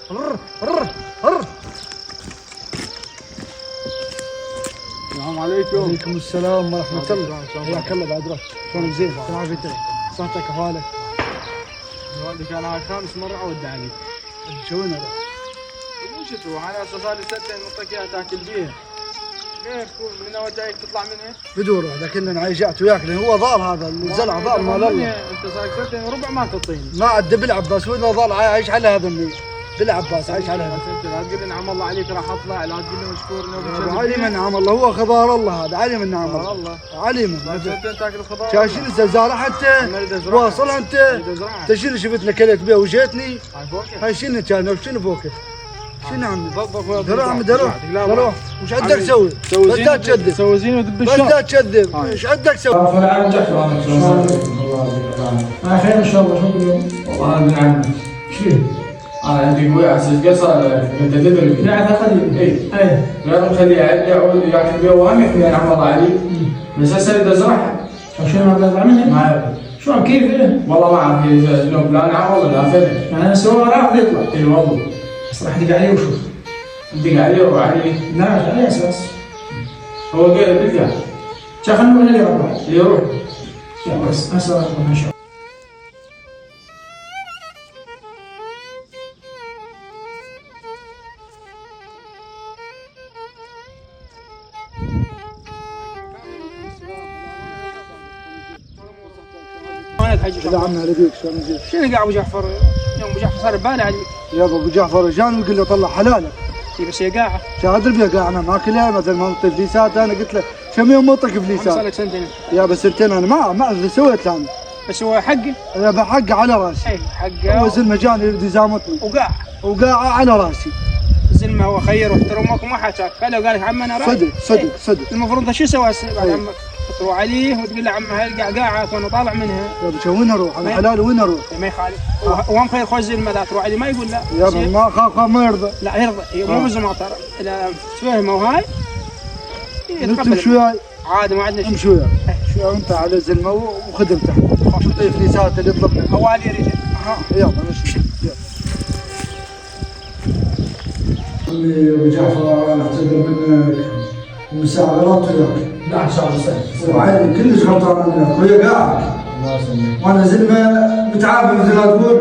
السلام عليكم. وعليكم السلام ورحمة الله. حياك الله بعد راسك. شلونك زين؟ شلون عافيتك؟ صحتك احوالك؟ والدك انا خامس مرة اود عليك. شوينا ذا؟ مو شتو على اساس هذه سته نعطيك اياها تاكل بيها. غير من اود جايك تطلع منها؟ بدور هذا كنا عايشات وياك لان هو ضال هذا الزلع ضال مال الله. انت صار سنتين وربع ما تعطيني. ما عاد بالعباس وين ضال عايش على هذا مني. بالعباس عايش على هذا. لا تقول لي نعم الله عليك راح اطلع، لا تقول لي مشكور علي من نعم الله، هو خضار الله هذا، علي من نعم الله. علي من. سنتين تاكل خضار. شاشين الزرعه انت؟ واصل انت؟ انت شنو شفت لك كلت بيه وجيتني؟ هاي شنو كان شنو فوقك؟ شنو عمي؟ دروح وش عندك تسوي؟ بس لا تكذب. سوي زين ودب بس لا تكذب، ايش عندك تسوي؟ خير ان شاء الله. شو اليوم؟ والله انا ابن عمك. شو؟ انا عندي ابوي عسل قصر انت تدري. قاعد قديم. اي قالوا خليه يعود ياكل بيه وهم يحمي نعم الله علي. بس هسه اريد ازرعها. شو ما اقدر منها؟ ما اعرف. شلون كيف؟ والله ما اعرف شلون لا نعم ولا لا فهم. يعني انا اسوي راح يطلع. اي والله. بس راح ادق عليه وشوف. ندق عليه وعلي. لا على اساس. هو قال بالله. خلنا نقول لي ربع. يروح. بس هسه ان شاء الله. لا عمنا لبيك شلون زين؟ شنو قاعد ابو جعفر؟ يوم ابو جعفر صار ببالي عليك. يا ابو جعفر جاني وقل له طلع حلالك. اي بس هي قاعه. شادر بيها قاعه انا ماكلها مثل ما انطي فليسات انا قلت له كم يوم منطق صار فليسات؟ لك سنتين. يا بس سنتين انا ما سويت انا. بس هو حقه. انا بحقه على راسي. اي حقه. هو زلمه جاني يريد يزامطني. وقاعه على راسي. زلمه هو خير واحترمك وما حكاك، فلو قال لك عم انا رايح. صدق. المفروض انت شو سوى بعد عمك؟ تروح عليه وتقول له عم هاي قاعه وانا طالع منها. يا ابو وين اروح؟ انا حلال وين اروح؟ ما يخالف. هو مخير خوش زلمه لا تروح عليه ما يقول لا. يا ابو ما خاف ما يرضى. لا يرضى، مو بزما ترى اذا تفهموا هاي نمشي وياي عادي ما عندنا شيء. امشي وياي انت على زلمه وخدمته شو فليسات اللي يطلبها هوالي يريد. يلا مشي. ابو جعفر انا اعتذر منك ومساء غلطت وياك. لا ان شاء الله وعيني كلش غلطان منك وهي قاعد وانا زلمه متعافى مثل ما تقول.